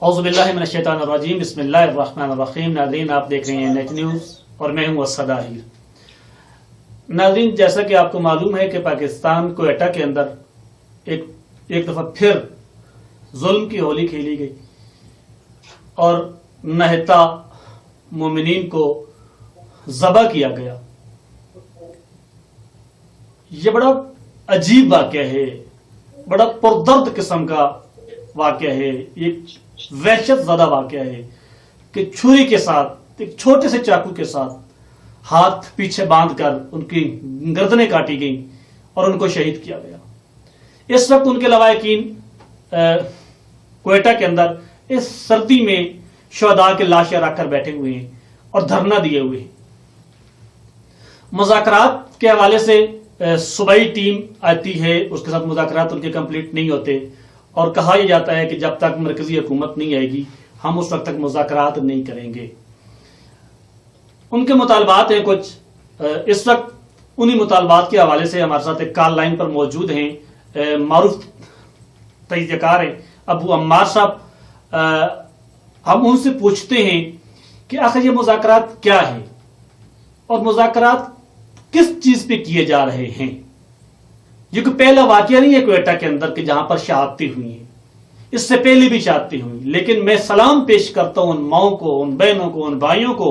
اعوذ باللہ من الشیطان الرجیم، بسم اللہ الرحمن الرحیم۔ ناظرین، آپ دیکھ رہے ہیں نیٹ نیوز اور میں ہوں اسد آہیر۔ ناظرین، جیسا کہ آپ کو معلوم ہے کہ پاکستان کوئٹہ کے اندر ایک دفعہ پھر ظلم کی ہولی کھیلی گئی اور نہتا مومنین کو ذبح کیا گیا۔ یہ بڑا عجیب واقعہ ہے، بڑا پردرد قسم کا واقعہ ہے، یہ وحشت زدہ واقعہ ہے کہ چھری کے ساتھ، ایک چھوٹے سے چاقو کے ساتھ ہاتھ پیچھے باندھ کر ان کی گردنیں کاٹی گئیں اور ان کو شہید کیا گیا۔ اس وقت ان کے لواحقین کوئٹہ کے اندر اس سردی میں شہداء کے لاشیں رکھ کر بیٹھے ہوئے ہیں اور دھرنا دیے ہوئے ہیں۔ مذاکرات کے حوالے سے صوبائی ٹیم آتی ہے، اس کے ساتھ مذاکرات ان کے کمپلیٹ نہیں ہوتے اور کہا یہ جاتا ہے کہ جب تک مرکزی حکومت نہیں آئے گی ہم اس وقت تک مذاکرات نہیں کریں گے۔ ان کے مطالبات ہیں کچھ، اس وقت انہی مطالبات کے حوالے سے ہمارے ساتھ ایک کال لائن پر موجود ہیں، معروف تجزیہ کار ہیں ابو عمار صاحب۔ ہم ان سے پوچھتے ہیں کہ آخر یہ مذاکرات کیا ہے اور مذاکرات کس چیز پہ کیے جا رہے ہیں۔ یہ کوئی پہلا واقعہ نہیں ہے کوئٹہ کے اندر کہ جہاں پر شہادتیں ہوئی ہیں، اس سے پہلے بھی شہادتیں ہوئی، لیکن میں سلام پیش کرتا ہوں ان ماؤں کو، ان بہنوں کو، ان بھائیوں کو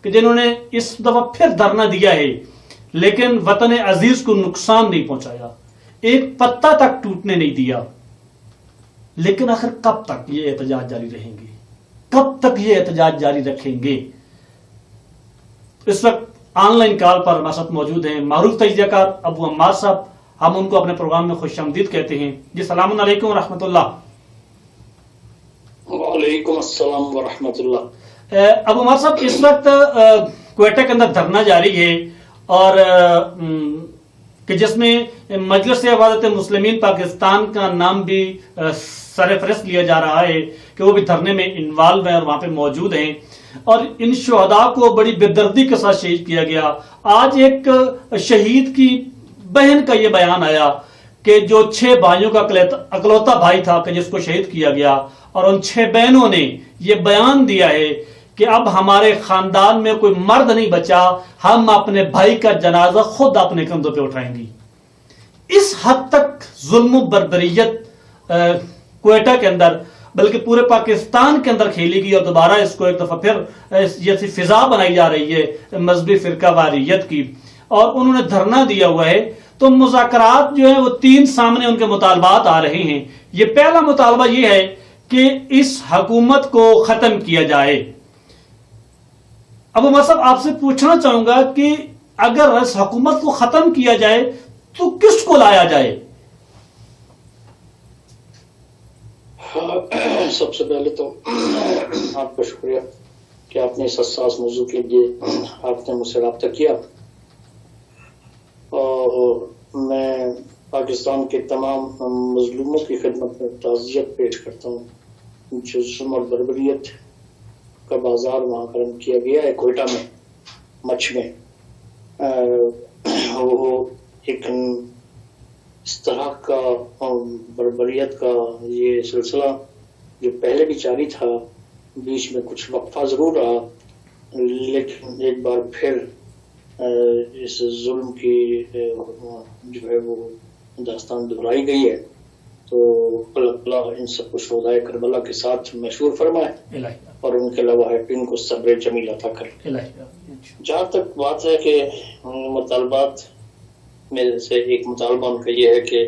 کہ جنہوں نے اس دفعہ پھر دھرنا دیا ہے لیکن وطن عزیز کو نقصان نہیں پہنچایا، ایک پتا تک ٹوٹنے نہیں دیا۔ لیکن آخر کب تک یہ احتجاج جاری رہیں گے، کب تک یہ احتجاج جاری رکھیں گے؟ اس وقت آن لائن کال پر ہمارے ساتھ موجود ہیں معروف تجزیہ کار ابو عمار صاحب۔ ہم ان کو اپنے پروگرام میں خوش آمدید کہتے ہیں۔ جی السلام علیکم ورحمۃ اللہ۔ وعلیکم السلام ورحمۃ اللہ۔ ابو عمار صاحب، اس وقت کوئٹہ کے اندر دھرنا جاری ہے اور کہ جس میں مجلس وحدت مسلمین پاکستان کا نام بھی سر فہرست لیا جا رہا ہے کہ وہ بھی دھرنے میں انوالو ہیں اور وہاں پہ موجود ہیں، اور ان شہداء کو بڑی بے دردی کے ساتھ شہید کیا گیا۔ آج ایک شہید کی بہن کا یہ بیان آیا کہ جو 6 بھائیوں کا اکلوتا بھائی تھا کہ جس کو شہید کیا گیا، اور ان 6 بہنوں نے یہ بیان دیا ہے کہ اب ہمارے خاندان میں کوئی مرد نہیں بچا، ہم اپنے بھائی کا جنازہ خود اپنے کندھوں پہ اٹھائیں گی۔ اس حد تک ظلم و بربریت کوئٹہ کے اندر بلکہ پورے پاکستان کے اندر کھیلی گئی، اور دوبارہ اس کو ایک دفعہ پھر یہ فضا بنائی جا رہی ہے مذہبی فرقہ واریت کی، اور انہوں نے دھرنا دیا ہوا ہے۔ تو مذاکرات جو ہیں وہ 3 سامنے ان کے مطالبات آ رہے ہیں۔ یہ پہلا مطالبہ یہ ہے کہ اس حکومت کو ختم کیا جائے۔ ابو عمار صاحب، آپ سے پوچھنا چاہوں گا کہ اگر اس حکومت کو ختم کیا جائے تو کس کو لایا جائے؟ سب سے پہلے تو آپ کا شکریہ کہ آپ نے اس حساس موضوع کے لیے آپ نے مجھ سے رابطہ کیا، اور میں پاکستان کے تمام مظلوموں کی خدمت میں تعزیت پیش کرتا ہوں جو ظلم اور بربریت کا بازار وہاں قائم کیا گیا ہے کوئٹہ میں، مچھ میں۔ وہ ایک اس طرح کا بربریت کا یہ سلسلہ جو پہلے بھی جاری تھا، بیچ میں کچھ وقفہ ضرور رہا، لیکن ایک بار پھر اس ظلم کی جو ہے وہ داستان دہرائی گئی ہے۔ تو اللہ تعالیٰ ان سب کو شہدائے کربلا کے ساتھ مشہور فرمائے اور ان کے لواحقین کو صبر جمیل عطا کرے۔ جہاں تک بات ہے کہ مطالبات میں سے ایک مطالبہ ان کا یہ ہے کہ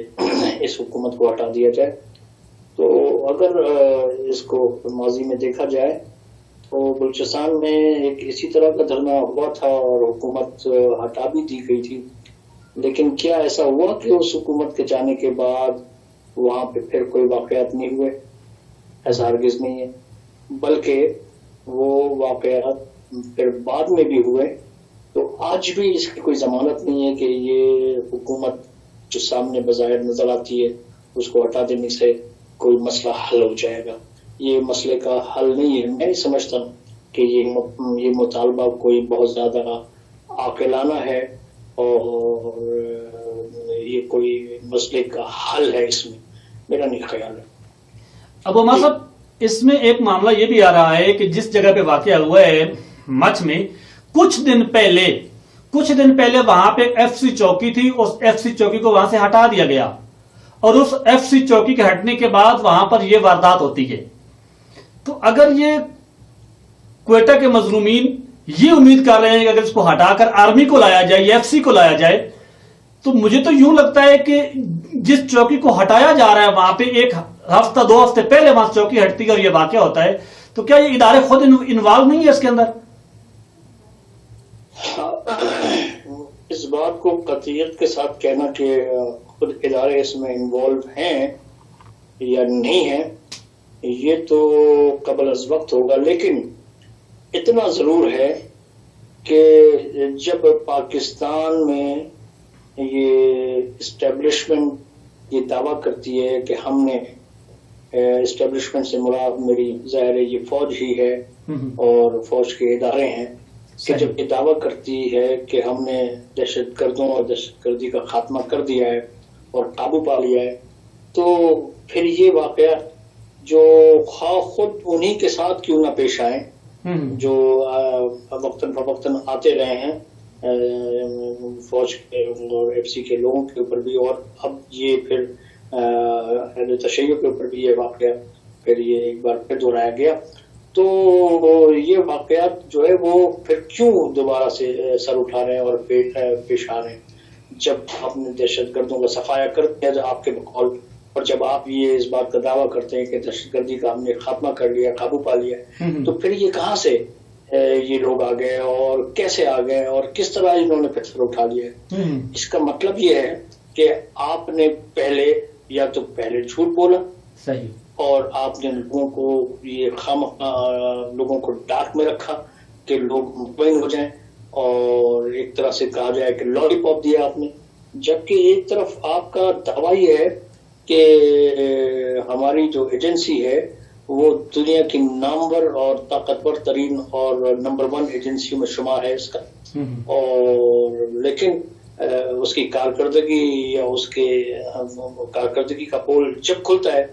اس حکومت کو ہٹا دیا جائے، تو اگر اس کو ماضی میں دیکھا جائے تو بلوچستان میں ایک اسی طرح کا دھرنا ہوا تھا اور حکومت ہٹا بھی دی گئی تھی، لیکن کیا ایسا ہوا کہ اس حکومت کے جانے کے بعد وہاں پہ پھر کوئی واقعات نہیں ہوئے؟ ایسا ہرگز نہیں ہے، بلکہ وہ واقعات پھر بعد میں بھی ہوئے۔ تو آج بھی اس کی کوئی ضمانت نہیں ہے کہ یہ حکومت جو سامنے بظاہر نظر آتی ہے اس کو ہٹا دینے سے کوئی مسئلہ حل ہو جائے گا۔ یہ مسئلے کا حل نہیں ہے۔ میں نہیں سمجھتا کہ یہ مطالبہ کوئی بہت زیادہ عاقلانہ ہے اور یہ کوئی مسئلے کا حل ہے، اس میں میرا نہیں خیال ہے۔ ابو عمار صاحب، اس میں ایک معاملہ یہ بھی آ رہا ہے کہ جس جگہ پہ واقعہ ہوا ہے مچھ میں، کچھ دن پہلے وہاں پہ ایف سی چوکی تھی، اس ایف سی چوکی کو وہاں سے ہٹا دیا گیا، اور اس ایف سی چوکی کے ہٹنے کے بعد وہاں پر یہ واردات ہوتی ہے. تو اگر یہ کوئٹہ کے مظلومین یہ امید کر رہے ہیں کہ اگر اس کو ہٹا کر آرمی کو لایا جائے یا ایف سی کو لایا جائے، تو مجھے تو یوں لگتا ہے کہ جس چوکی کو ہٹایا جا رہا ہے وہاں پہ ایک ہفتہ 2 ہفتے پہلے وہاں چوکی ہٹتی ہے اور یہ واقعہ ہوتا ہے، تو کیا یہ ادارے خود انوالو نہیں ہے اس کے اندر؟ اس بات کو قطعیت کے ساتھ کہنا کہ خود ادارے اس میں انوالو ہیں یا نہیں ہیں یہ تو قبل از وقت ہوگا، لیکن اتنا ضرور ہے کہ جب پاکستان میں یہ اسٹیبلشمنٹ یہ دعویٰ کرتی ہے کہ ہم نے اسٹیبلشمنٹ سے مراد میری ظاہر ہے یہ فوج ہی ہے اور فوج کے ادارے ہیں، کہ جب یہ دعویٰ کرتی ہے کہ ہم نے دہشت گردوں اور دہشت گردی کا خاتمہ کر دیا ہے اور قابو پا لیا ہے، تو پھر یہ واقعہ جو خواہ خود انہی کے ساتھ کیوں نہ پیش آئیں جو وقتاً فوقتاً آتے رہے ہیں فوج کے اور ایف سی کے لوگوں کے اوپر بھی، اور اب یہ پھر اہل تشیع کے اوپر بھی یہ واقعہ پھر یہ ایک بار پھر دہرایا گیا، تو یہ واقعات جو ہے وہ پھر کیوں دوبارہ سے سر اٹھا رہے ہیں اور پیش آ رہے ہیں، جب آپ نے دہشت گردوں کا صفایا کر دیا آپ کے بقول، اور جب آپ یہ اس بات کا دعویٰ کرتے ہیں کہ دہشت گردی کا ہم نے خاتمہ کر لیا، قابو پا لیا، تو پھر یہ کہاں سے یہ لوگ آ گئے اور کیسے آ گئے اور کس طرح انہوں نے پتھر اٹھا لیا ہے؟ اس کا مطلب یہ ہے کہ آپ نے یا تو پہلے جھوٹ بولا، صحیح، اور آپ نے لوگوں کو یہ لوگوں کو ڈاک میں رکھا کہ لوگ مطمئن ہو جائیں، اور ایک طرح سے کہا جائے کہ لالی پاپ دیا آپ نے، جبکہ ایک طرف آپ کا دعویٰ یہ ہے کہ ہماری جو ایجنسی ہے وہ دنیا کی نامور اور طاقتور ترین اور نمبر 1 ایجنسیوں میں شمار ہے اس کا، اور لیکن اس کی کارکردگی یا اس کے کارکردگی کا پول جب کھلتا ہے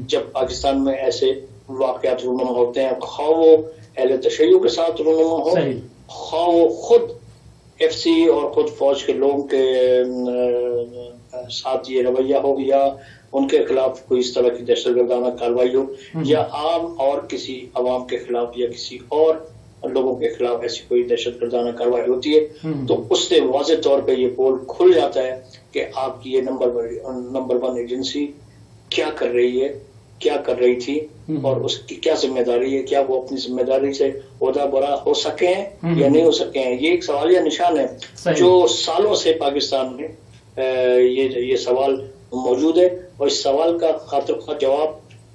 جب پاکستان میں ایسے واقعات رونما ہوتے ہیں، خواہ وہ اہل تشیع کے ساتھ رونما ہو، خواہ وہ خود ایف سی اور خود فوج کے لوگوں کے ساتھ یہ رویہ ہو، یا ان کے خلاف کوئی اس طرح کی دہشت گردانہ کارروائی ہو، یا عام اور کسی عوام کے خلاف یا کسی اور لوگوں کے خلاف ایسی کوئی دہشت گردانہ کارروائی ہوتی ہے، تو اس سے واضح طور پہ یہ پول کھل جاتا ہے کہ آپ کی یہ نمبر 1 ایجنسی کیا کر رہی ہے، کیا کر رہی تھی، اور اس کی کیا ذمہ داری ہے، کیا وہ اپنی ذمہ داری سے عہدہ برا ہو سکے ہیں یا نہیں ہو سکے ہیں۔ یہ ایک سوالیہ نشان ہے جو سالوں سے پاکستان میں یہ سوال موجود ہے، اور اس سوال کا خاطر خواہ جواب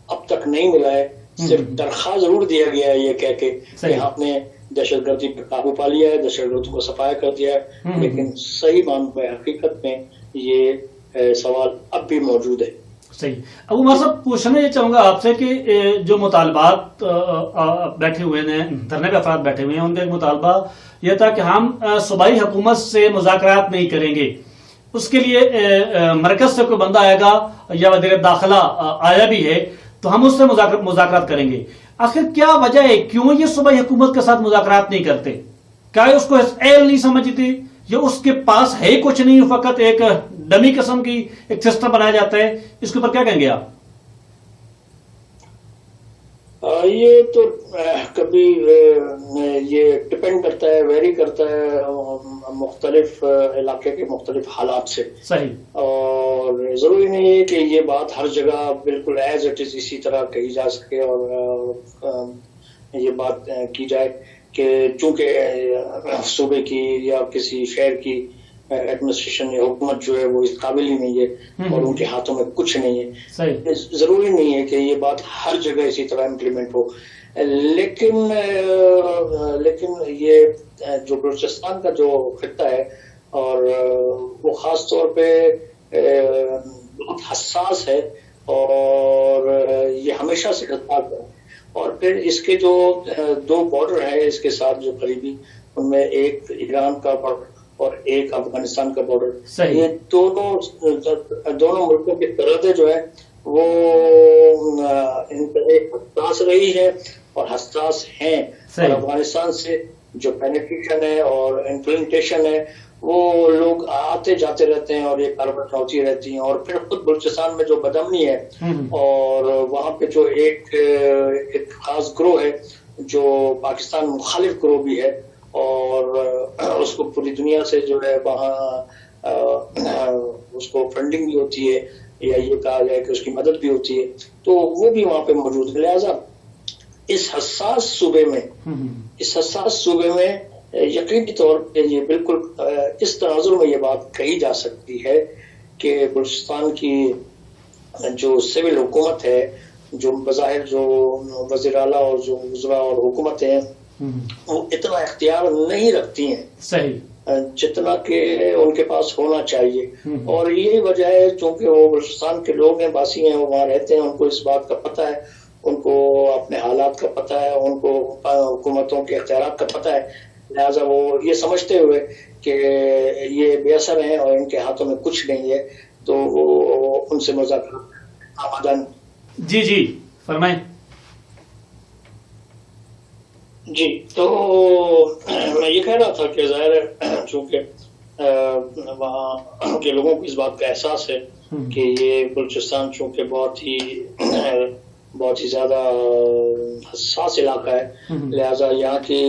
اب تک نہیں ملا ہے، صرف تنخواہ ضرور دیا گیا ہے یہ کہہ کے کہ آپ نے دہشت گردی پر قابو پا لیا ہے، دہشت گردوں کو صفایا کر دیا ہے، لیکن صحیح معنوں میں حقیقت میں یہ سوال اب بھی موجود ہے۔ صحیح۔ ابو عمر صاحب، پوچھنا یہ چاہوں گا آپ سے کہ جو مطالبات بیٹھے ہوئے ہیں، دھرنے پہ افراد بیٹھے ہوئے ہیں، ان کا ایک مطالبہ یہ تھا کہ ہم صوبائی حکومت سے مذاکرات نہیں کریں گے، اس کے لیے مرکز سے کوئی بندہ آئے گا یا وزیر داخلہ آیا بھی ہے تو ہم اس سے مذاکرات کریں گے۔ آخر کیا وجہ ہے، کیوں یہ صوبائی حکومت کے ساتھ مذاکرات نہیں کرتے؟ کیا اس کو ایل نہیں سمجھتے، یا اس کے پاس ہے کچھ نہیں، فقط ایک ڈمی قسم کی ایک سسٹم بنایا جاتا ہے؟ اس کے اوپر کیا کہیں گے آپ؟ یہ تو کبھی یہ ڈپینڈ کرتا ہے، ویری کرتا ہے مختلف علاقے کے مختلف حالات سے، صحیح، اور ضروری نہیں ہے کہ یہ بات ہر جگہ بالکل ایز اٹ از اسی طرح کہی جا سکے، اور یہ بات کی جائے کہ چونکہ صوبے کی یا کسی شہر کی ایڈمنسٹریشن یا حکومت جو ہے وہ اس قابل ہی نہیں ہے اور ان کے ہاتھوں میں کچھ نہیں ہے، ضروری نہیں ہے کہ یہ بات ہر جگہ اسی طرح امپلیمنٹ ہو، لیکن یہ جو بلوچستان کا جو خطہ ہے اور وہ خاص طور پہ بہت حساس ہے، اور یہ ہمیشہ سے حساس ہے، اور پھر اس کے جو 2 بارڈر ہیں اس کے ساتھ جو قریبی، ان میں ایک ایران کا بارڈر اور ایک افغانستان کا بارڈر، یہ دونوں ملکوں کی سرحدیں جو ہے وہ انتہائی حساس رہی ہے اور حساس ہیں، اور افغانستان سے جو پینیٹریشن ہے اور انفلٹریشن ہے وہ لوگ آتے جاتے رہتے ہیں اور یہ کاربن ہوتی رہتی ہیں، اور پھر خود بلوچستان میں جو بدامنی ہے اور وہاں پہ جو ایک خاص گروہ ہے جو پاکستان مخالف گروہ بھی ہے، اور اس کو پوری دنیا سے جو ہے وہاں اس کو فنڈنگ بھی ہوتی ہے، یا یہ کہا جائے کہ اس کی مدد بھی ہوتی ہے، تو وہ بھی وہاں پہ موجود ہے۔ لہٰذا اس حساس صوبے میں یقینی طور پہ یہ بالکل اس تناظر میں یہ بات کہی جا سکتی ہے کہ بلوچستان کی جو سول حکومت ہے، جو بظاہر جو وزیر اعلیٰ اور جو وزراء اور حکومتیں ہیں وہ اتنا اختیار نہیں رکھتی ہیں صحیح جتنا کہ ان کے پاس ہونا چاہیے، اور یہی وجہ ہے چونکہ وہ بلوچستان کے لوگ ہیں، باسی ہیں، وہ وہاں رہتے ہیں، ان کو اس بات کا پتہ ہے، ان کو اپنے حالات کا پتہ ہے، ان کو حکومتوں کے اختیارات کا پتہ ہے، لہٰذا وہ یہ سمجھتے ہوئے کہ یہ بے اثر ہیں اور ان کے ہاتھوں میں کچھ نہیں ہے، تو وہ ان سے مذاکرات آمادن۔ جی فرمائیں۔ جی تو میں یہ کہہ رہا تھا کہ ظاہر ہے چونکہ وہاں کے لوگوں کو اس بات کا احساس ہے کہ یہ بلوچستان چونکہ بہت ہی زیادہ حساس علاقہ ہے، لہذا یہاں کی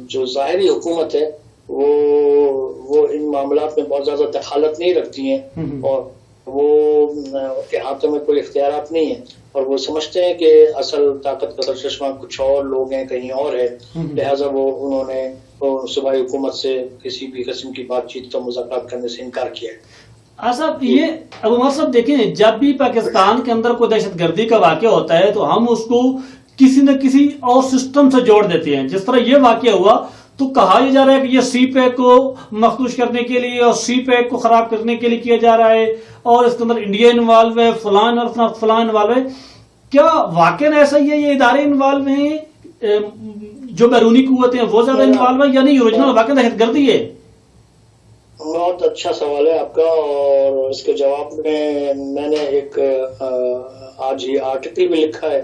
جو ظاہری حکومت ہے وہ ان معاملات میں بہت زیادہ دخالت نہیں رکھتی ہیں، اور وہ ان کے ہاتھوں میں کوئی اختیارات نہیں ہیں، اور وہ سمجھتے ہیں کہ اصل طاقت کا سرچشمہ کچھ اور لوگ ہیں، کہیں اور ہے، لہٰذا انہوں نے صوبائی حکومت سے کسی بھی قسم کی بات چیت اور مذاکرات کرنے سے انکار کیا ہے۔ صاحب یہ ابو عمر صاحب دیکھیں، جب بھی پاکستان کے اندر کوئی دہشت گردی کا واقعہ ہوتا ہے تو ہم اس کو کسی نہ کسی اور سسٹم سے جوڑ دیتے ہیں، جس طرح یہ واقعہ ہوا تو کہا یہ جا رہا ہے کہ یہ سی پیک کو مخدوش کرنے کے لیے اور سی پیک کو خراب کرنے کے لیے کیا جا رہا ہے، اور اس کے اندر انڈیا انوالو ہے، فلان انوالو ہے۔ کیا واقعا ایسا ہی ہے، یہ ادارے انوالو ہیں، جو بیرونی قوتیں ہیں وہ زیادہ انوالو ہیں، یعنی اوریجنل واقعا دہشت گردی ہے؟ بہت اچھا سوال ہے آپ کا، اور اس کے جواب میں نے ایک آج ہی آرٹیکل بھی لکھا ہے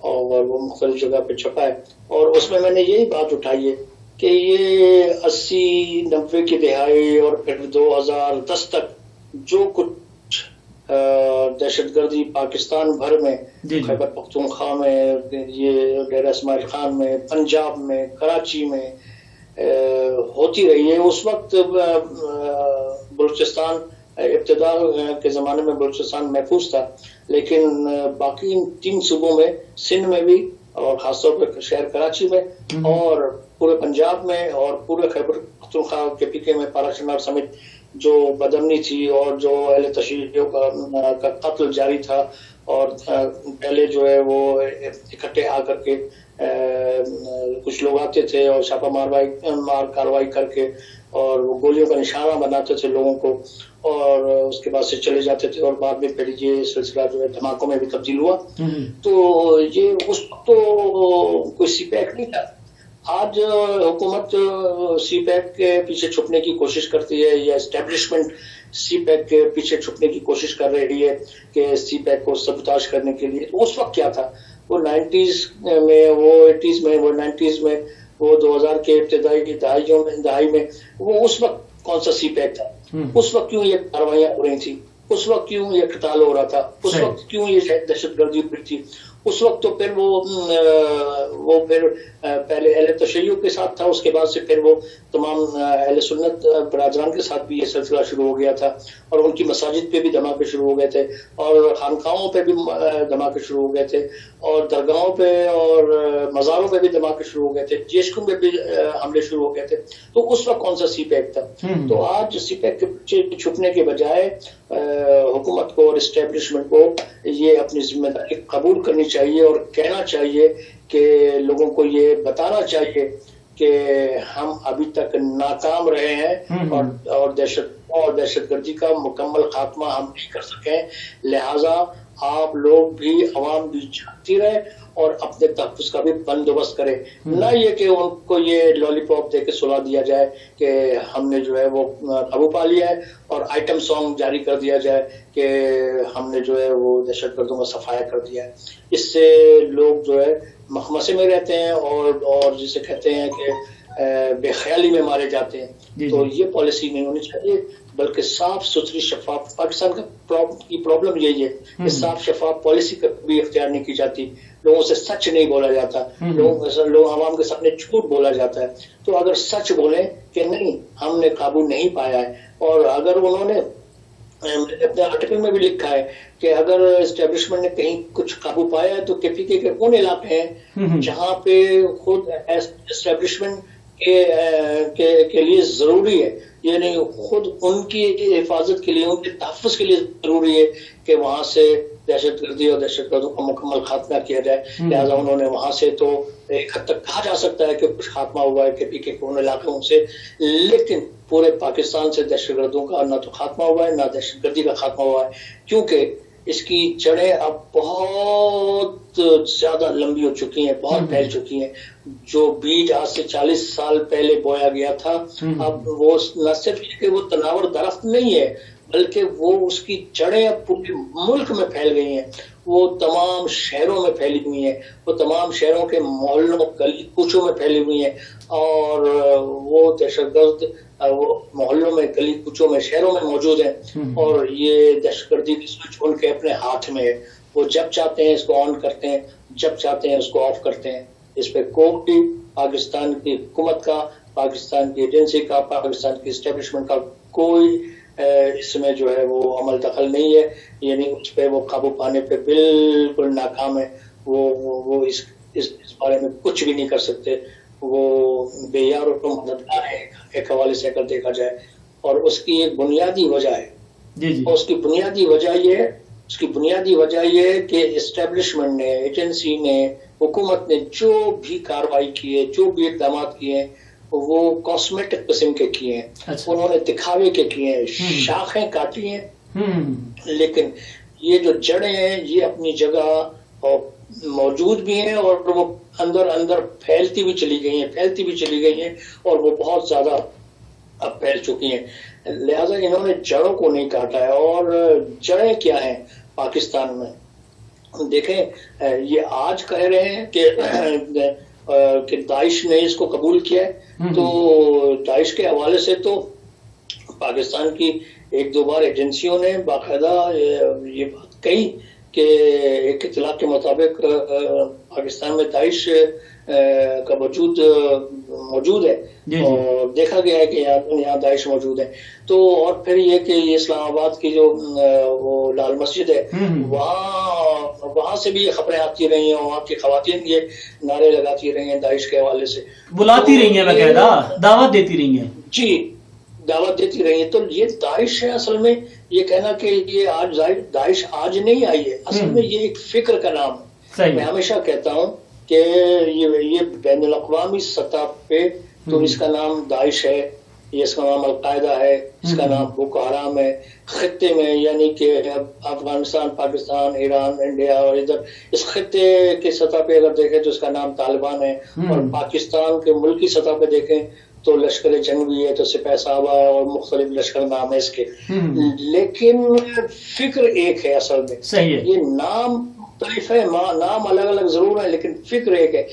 اور وہ مختلف جگہ پہ چھپا ہے، اور اس میں نے یہی بات اٹھائی ہے کہ یہ 80-90 کی دہائی اور پھر 2010 تک جو کچھ دہشت گردی پاکستان بھر میں، خیبر پختونخوا میں، یہ ڈیرہ اسماعیل خان میں، پنجاب میں، کراچی میں ہوتی رہی ہے، اس وقت بلوچستان ابتدا کے زمانے میں بلوچستان محفوظ تھا، لیکن باقی 3 صوبوں میں، سندھ میں بھی اور خاص طور پہ شہر کراچی میں اور پورے پنجاب میں اور پورے خیبر پختونخوا کے پی میں پارا چنار سمیت جو بدامنی تھی اور جو اہل تشیعوں کا قتل جاری تھا، اور پہلے جو ہے وہ اکٹھے آ کر کے کچھ لوگ آتے تھے اور چھاپہ مار کاروائی کر کے اور وہ گولیوں کا نشانہ بناتے تھے لوگوں کو، اور اس کے بعد سے چلے جاتے تھے، اور بعد میں پھر یہ سلسلہ جو ہے دھماکوں میں بھی تبدیل ہوا۔ تو یہ اس وقت تو کوئی سی پیک نہیں تھا۔ آج حکومت سی پیک کے پیچھے چھپنے کی کوشش کرتی ہے، یا اسٹیبلشمنٹ سی پیک کے پیچھے چھپنے کی کوشش کر رہی ہے کہ سی پیک کو سبوتاژ کرنے کے لیے۔ اس وقت کیا تھا، وہ 90s میں، وہ 80s میں، وہ 90s میں، وہ 2000 کے ابتدائی کی دہائی میں، وہ اس وقت کون سا سی پیک تھا؟ اس وقت کیوں یہ کاروائیاں ہو رہی تھی؟ اس وقت کیوں یہ قتال ہو رہا تھا؟ اس وقت کیوں یہ دہشت گردی ہوئی تھی؟ اس وقت تو پھر وہ پھر پہلے اہل تشیع کے ساتھ تھا، اس کے بعد سے پھر وہ تمام اہل سنت برادران کے ساتھ بھی یہ سلسلہ شروع ہو گیا تھا، اور ان کی مساجد پہ بھی دھماکے شروع ہو گئے تھے، اور خانقاہوں پہ بھی دھماکے شروع ہو گئے تھے، اور درگاہوں پہ اور مزاروں پہ بھی دھماکے شروع ہو گئے تھے، جیشکوں پہ بھی حملے شروع ہو گئے تھے۔ تو اس وقت کون سا سی پیک تھا؟ تو آج سی پیک کے پیچھے چھپنے کے بجائے حکومت کو اور اسٹیبلشمنٹ کو یہ اپنی ذمہ داری قبول کرنی چاہیے اور کہنا چاہیے کہ لوگوں کو یہ بتانا چاہیے کہ ہم ابھی تک ناکام رہے ہیں اور دہشت گردی کا مکمل خاتمہ ہم نہیں کر سکے، لہٰذا آپ لوگ بھی عوام بھی جاگتی رہے اور اپنے تحفظ کا بھی بندوبست کرے، نہ یہ کہ ان کو یہ لالی پاپ دے کے سلا دیا جائے کہ ہم نے جو ہے وہ قابو پا لیا ہے، اور آئٹم سانگ جاری کر دیا جائے کہ ہم نے جو ہے وہ دہشت گردوں کا صفایا کر دیا ہے۔ اس سے لوگ جو ہے مخمسے میں رہتے ہیں اور جسے کہتے ہیں کہ بے خیالی میں مارے جاتے ہیں۔ تو یہ پالیسی نہیں ہونی چاہیے، بلکہ صاف ستھری شفاف، پاکستان کی پرابلم یہی ہے کہ صاف شفاف پالیسی کبھی اختیار نہیں کی جاتی، لوگوں سے سچ نہیں بولا جاتا، لوگ عوام کے سامنے جھوٹ بولا جاتا ہے۔ تو اگر سچ بولیں کہ نہیں ہم نے قابو نہیں پایا ہے، اور اگر انہوں نے اپنے آرٹیکل میں بھی لکھا ہے کہ اگر اسٹیبلشمنٹ نے کہیں کچھ قابو پایا ہے تو کے پی کے ان علاقے ہیں جہاں پہ خود اسٹیبلشمنٹ کے لیے ضروری ہے، یعنی خود ان کی حفاظت کے لیے، ان کے تحفظ کے لیے ضروری ہے کہ وہاں سے دہشت گردی اور دہشت گردوں کا مکمل خاتمہ کیا جائے۔ لہٰذا انہوں نے وہاں سے تو ایک حد تک کہا جا سکتا ہے کہ کچھ خاتمہ ہوا ہے کے پی کے ان علاقوں سے، لیکن پورے پاکستان سے دہشت گردوں کا نہ تو خاتمہ ہوا ہے، نہ دہشت گردی کا خاتمہ ہوا ہے، کیونکہ اس کی جڑیں اب بہت زیادہ لمبی ہو چکی ہیں، بہت پھیل چکی ہیں۔ جو بیج آج سے 40 سال پہلے بویا گیا تھا، اب وہ نہ صرف کہ وہ تناور درخت نہیں ہے، بلکہ وہ اس کی جڑیں اب پورے ملک میں پھیل گئی ہیں، وہ تمام شہروں میں پھیلی ہوئی ہیں، وہ تمام شہروں کے محلوں گلی کوچوں میں پھیلی ہوئی ہیں، اور وہ دہشت گرد وہ محلوں میں گلی کوچوں میں شہروں میں موجود ہیں، اور یہ دہشت گردی کی سوئچ ان کے اپنے ہاتھ میں ہے۔ وہ جب چاہتے ہیں اس کو آن کرتے ہیں، جب چاہتے ہیں اس کو آف کرتے ہیں۔ اس پہ کوئی پاکستان کی حکومت کا، پاکستان کی ایجنسی کا، پاکستان کی اسٹیبلشمنٹ کا کوئی اس میں جو ہے وہ عمل دخل نہیں ہے، یعنی اس پہ وہ قابو پانے پہ بالکل ناکام ہے۔ وہ اس بارے میں کچھ بھی نہیں کر سکتے، وہ بے یار و مددگار ہے ایک حوالے سے اگر دیکھا جائے۔ اور اس کی ایک بنیادی وجہ ہے، اور اس کی بنیادی وجہ یہ ہے کہ اسٹیبلشمنٹ نے، ایجنسی نے، حکومت نے جو بھی کارروائی کی ہے، جو بھی اقدامات کیے ہیں، وہ کاسمیٹک قسم کے کیے ہیں، انہوں نے دکھاوے کے کیے ہیں، شاخیں کاٹی ہیں، لیکن یہ جو جڑیں ہیں یہ اپنی جگہ موجود بھی ہیں، اور وہ اندر پھیلتی بھی چلی گئی ہیں، اور وہ بہت زیادہ اب پھیل چکی ہیں۔ لہذا انہوں نے جڑوں کو نہیں کاٹا ہے۔ اور جڑیں کیا ہیں پاکستان میں؟ دیکھیں، یہ آج کہہ رہے ہیں کہ داعش نے اس کو قبول کیا ہے، تو داعش کے حوالے سے تو پاکستان کی ایک دو بار ایجنسیوں نے باقاعدہ یہ بات کہی کہ ایک اطلاع کے مطابق پاکستان میں داعش کا وجود موجود ہے، اور دیکھا گیا ہے کہ یہاں داعش موجود ہے۔ تو اور پھر یہ کہ یہ اسلام آباد کی جو وہ لال مسجد ہے، وہاں سے بھی یہ خبریں آتی رہی ہیں، وہاں کی خواتین یہ نعرے لگاتی رہی ہیں داعش کے حوالے سے، بلاتی رہی ہیں، باقاعدہ دعوت دیتی رہی ہیں۔ جی، دعوت دیتی رہی ہے۔ تو یہ داعش ہے اصل میں، یہ کہنا کہ یہ آج داعش آج نہیں آئی ہے، اصل میں یہ ایک فکر کا نام ہے۔ میں ہمیشہ کہتا ہوں کہ یہ بین الاقوامی سطح پہ تو اس کا نام داعش ہے، یہ اس کا نام القاعدہ ہے، اس کا نام بوکو حرام ہے۔ خطے میں یعنی کہ افغانستان، پاکستان، ایران، انڈیا اور ادھر اس خطے کے سطح پہ اگر دیکھیں تو اس کا نام طالبان ہے، اور پاکستان کے ملکی سطح پہ دیکھیں تو لشکر جنگ بھی ہے، تو سپاہ صحابہ ہے، اور مختلف لشکر نام ہے اس کے، لیکن فکر ایک ہے اصل میں۔ یہ نام مختلف ہے، نام الگ الگ ضرور ہے، لیکن فکر ایک ہے۔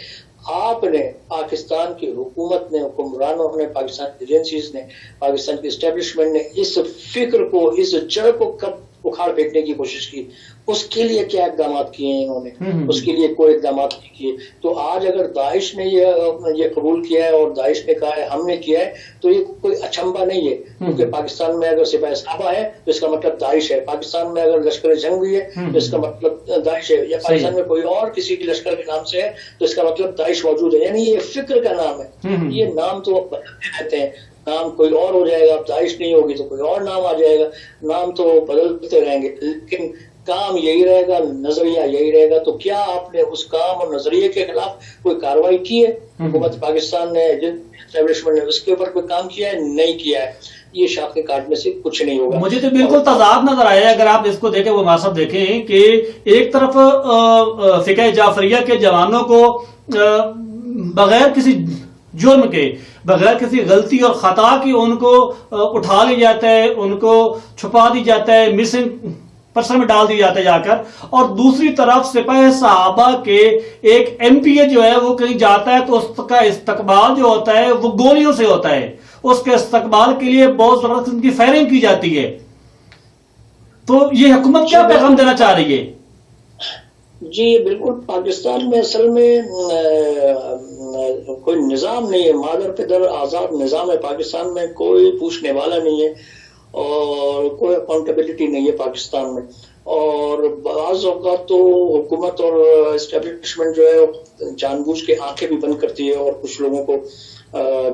آپ نے، پاکستان کی حکومت نے، حکمرانوں نے، پاکستان کی ایجنسیز نے، پاکستان کی اسٹیبلشمنٹ نے اس فکر کو، اس جڑ کو کب اکھاڑ پھینکنے کی کوشش کی؟ اس کے لیے کیا اقدامات کیے ہیں انہوں نے؟ اس کے لیے کوئی اقدامات نہیں کیے۔ تو آج اگر داعش نے یہ قبول کیا ہے اور داعش نے کہا ہے ہم نے کیا ہے، تو یہ کوئی اچنبھا نہیں ہے، کیونکہ پاکستان میں اگر سپاہ صحابہ ہے تو اس کا مطلب داعش ہے، پاکستان میں اگر لشکر جنگ بھی ہے تو اس کا مطلب داعش ہے، یا پاکستان میں کوئی اور کسی کے لشکر کے نام سے ہے تو اس کا مطلب داعش موجود ہے۔ یعنی یہ فکر کا نام ہے۔ یہ نام تو بدلتے رہتے ہیں، نام کوئی اور ہو جائے گا، اب داعش نہیں ہوگی تو کوئی اور نام آ جائے گا، نام تو بدلتے رہیں گے، لیکن کام یہی رہے گا، نظریہ یہی رہے گا۔ تو کیا آپ نے اس کام اور نظریے کے خلاف کوئی کارروائی کی ہے؟ حکومت پاکستان نے، اسٹیبلشمنٹ نے اس کے اوپر کوئی کام کیا ہے؟ نہیں کیا ہے۔ یہ شاخیں کاٹنے سے کچھ نہیں ہوگا. مجھے تو بالکل تضاد نظر آیا اگر آپ اس کو دیکھیں، وہ ماسب دیکھیں کہ ایک طرف فقہ جعفریہ کے جوانوں کو بغیر کسی جرم کے، بغیر کسی غلطی اور خطا کی ان کو اٹھا لیا جاتا ہے، ان کو چھپا دی جاتا ہے، مسنگ پرسن میں ڈال دی جاتا ہے جا کر، اور دوسری طرف سپاہ صحابہ کے ایک ایم پی اے جو ہے وہ کہیں جاتا ہے تو اس کا استقبال جو ہوتا ہے وہ گولیوں سے ہوتا ہے، اس کے استقبال کے لیے بہت زبردست ان کی فائرنگ کی جاتی ہے. تو یہ حکومت کیا پیغام دینا چاہ رہی ہے؟ جی بالکل، پاکستان میں اصل میں کوئی نظام نہیں ہے، مادر پدر آزاد نظام ہے پاکستان میں، کوئی پوچھنے والا نہیں ہے اور کوئی اکاؤنٹیبلٹی نہیں ہے پاکستان میں. اور بعض اوقات تو حکومت اور اسٹیبلشمنٹ جو ہے جان بوجھ کے آنکھیں بھی بند کرتی ہے اور کچھ لوگوں کو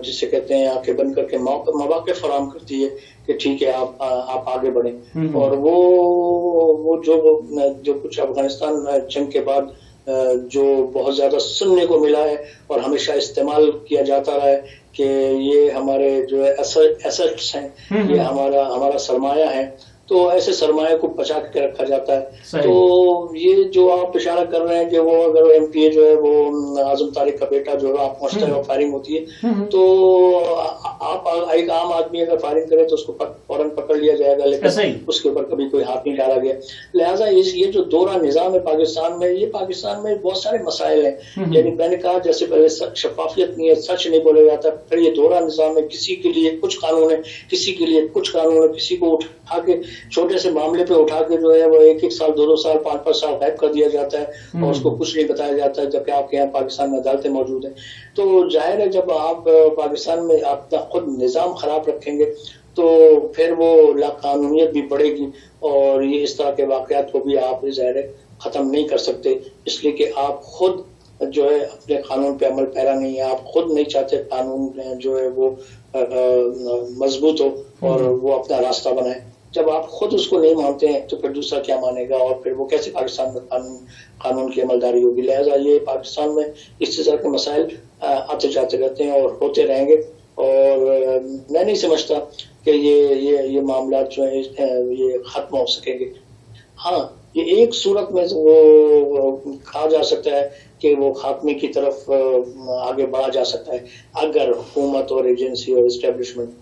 جسے کہتے ہیں آنکھیں بند کر کے مواقع فراہم کرتی ہے کہ ٹھیک ہے آپ آگے بڑھیں. اور وہ جو کچھ افغانستان جنگ کے بعد جو بہت زیادہ سننے کو ملا ہے اور ہمیشہ استعمال کیا جاتا رہا ہے کہ یہ ہمارے جو ہے ایسٹس ہیں، یہ ہمارا سرمایہ ہے، تو ایسے سرمایہ کو بچا کے رکھا جاتا ہے. تو یہ جو آپ اشارہ کر رہے ہیں کہ وہ اگر ایم پی اے جو ہے وہ اعظم طارق کا بیٹا جو ہے آپ پہنچتا ہے اور فائرنگ ہوتی ہے تو آپ ایک عام آدمی اگر فائرنگ کرے تو اس کو فوراً پکڑ لیا جائے گا، لیکن اس کے اوپر کبھی کوئی ہاتھ نہیں ڈالا گیا. لہٰذا یہ جو دورہ نظام ہے پاکستان میں، یہ پاکستان میں بہت سارے مسائل ہیں. یعنی میں نے کہا جیسے پہلے شفافیت نہیں ہے، سچ نہیں بولا جاتا. پھر یہ دورہ نظام ہے، کسی کے لیے کچھ قانون ہے، کسی کے لیے کچھ قانون ہے، کسی کو اٹھا کے چھوٹے سے معاملے پہ اٹھا کے جو ہے وہ 1-1 سال 2-2 سال 5-5 سال غائب کر دیا جاتا ہے اور اس کو کچھ نہیں بتایا جاتا ہے، جبکہ آپ کے یہاں پاکستان میں عدالتیں موجود ہیں. تو ظاہر ہے جب آپ پاکستان میں اپنا خود نظام خراب رکھیں گے تو پھر وہ لا قانونیت بھی بڑھے گی اور یہ اس طرح کے واقعات کو بھی آپ ظاہر ہے ختم نہیں کر سکتے، اس لیے کہ آپ خود جو ہے اپنے قانون پہ عمل پیرا نہیں ہے. آپ خود نہیں چاہتے قانون جو ہے وہ مضبوط ہو اور وہ اپنا راستہ بنائے. جب آپ خود اس کو نہیں مانتے ہیں تو پھر دوسرا کیا مانے گا، اور پھر وہ کیسے پاکستان میں قانون کی عملداری ہوگی. لہٰذا یہ پاکستان میں اس طرح کے مسائل آتے جاتے رہتے ہیں اور ہوتے رہیں گے، اور میں نہیں سمجھتا کہ یہ معاملات جو ہیں یہ ختم ہو سکیں گے. ہاں یہ ایک صورت میں وہ کہا جا سکتا ہے کہ وہ خاتمے کی طرف آگے بڑھا جا سکتا ہے اگر حکومت اور ایجنسی اور اسٹیبلشمنٹ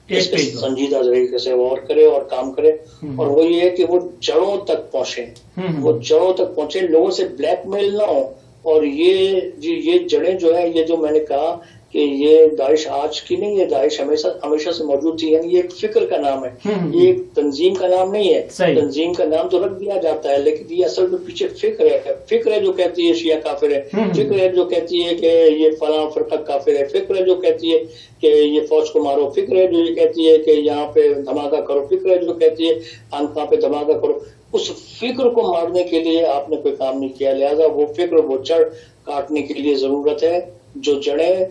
اس پہ سنجیدہ طریقے سے غور کرے اور کام کرے. اور وہ یہ ہے کہ وہ جڑوں تک پہنچے، لوگوں سے بلیک میل نہ ہو. اور یہ جڑیں جو ہیں، یہ جو میں نے کہا کہ یہ داعش آج کی نہیں ہے، داعش ہمیشہ سے موجود تھی. یعنی یہ ایک فکر کا نام ہے، یہ ایک تنظیم کا نام نہیں ہے. تنظیم کا نام تو رکھ دیا جاتا ہے لیکن یہ اصل میں پیچھے فکر ہے جو کہتی ہے شیعہ کافر ہے، فکر ہے جو کہتی ہے کہ یہ فلاں فرقہ کافر ہے، فکر ہے جو کہتی ہے کہ یہ فوج کو مارو، فکر ہے جو یہ کہتی ہے کہ یہاں پہ دھماکہ کرو، فکر ہے جو کہتی ہے خانقاہ پہ دھماکہ کرو. اس فکر کو مارنے کے لیے آپ نے کوئی کام نہیں کیا. لہٰذا وہ فکر، وہ جڑ کاٹنے کے لیے ضرورت ہے. جو جڑیں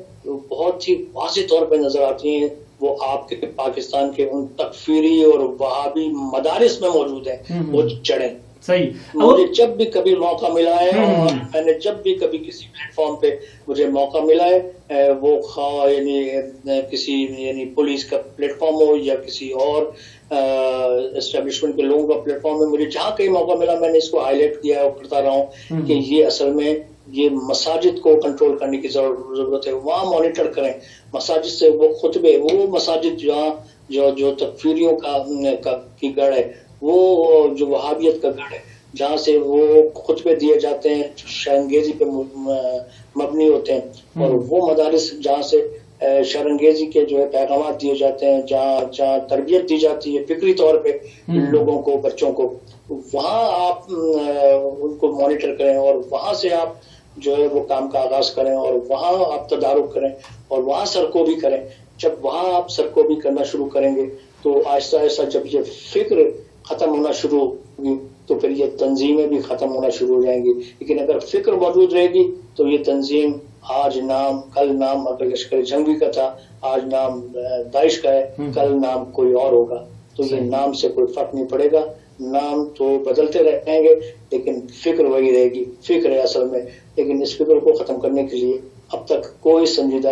بہت ہی واضح طور پہ نظر آتی ہیں وہ آپ کے پاکستان کے ان تکفیری اور وہابی مدارس میں موجود ہیں. وہ جڑیں مجھے جب بھی کبھی موقع ملا ہے اور میں نے جب بھی کبھی کسی پلیٹ فارم پہ مجھے موقع ملا ہے، وہ یعنی پولیس کا پلیٹ فارم ہو یا کسی اور اسٹیبلشمنٹ کے لوگوں کا پلیٹ فارم ہے، مجھے جہاں کہیں موقع ملا میں نے اس کو ہائی لائٹ کیا اور کرتا رہا ہوں کہ یہ اصل میں یہ مساجد کو کنٹرول کرنے کی ضرورت ہے. وہاں مانیٹر کریں مساجد سے وہ خطبے، وہ مساجد جہاں جو تکفیریوں کی گڑھ ہے، وہ جو وہابیت کا گڑھ ہے، جہاں سے وہ خطبے دیے جاتے ہیں شرانگیزی پہ مبنی ہوتے ہیں، اور وہ مدارس جہاں سے شرانگیزی کے جو ہے پیغامات دیے جاتے ہیں، جہاں تربیت دی جاتی ہے فکری طور پہ لوگوں کو، بچوں کو، وہاں آپ ان کو مانیٹر کریں اور وہاں سے آپ جو ہے وہ کام کا آغاز کریں اور وہاں آپ تدارک کریں اور وہاں سرکوبی کریں. جب وہاں آپ سرکوبی کرنا شروع کریں گے تو آہستہ آہستہ جب یہ فکر ختم ہونا شروع ہوگی تو پھر یہ تنظیمیں بھی ختم ہونا شروع ہو جائیں گی. لیکن اگر فکر موجود رہے گی تو یہ تنظیم آج نام کل نام، اگر لشکر جنگی کا تھا آج نام داعش کا ہے، کل نام کوئی اور ہوگا. تو یہ نام سے کوئی فرق نہیں پڑے گا، نام تو بدلتے رہیں گے لیکن فکر وہی رہے گی. فکر ہے اصل میں، لیکن اس فکر کو ختم کرنے کے لیے اب تک کوئی سنجیدہ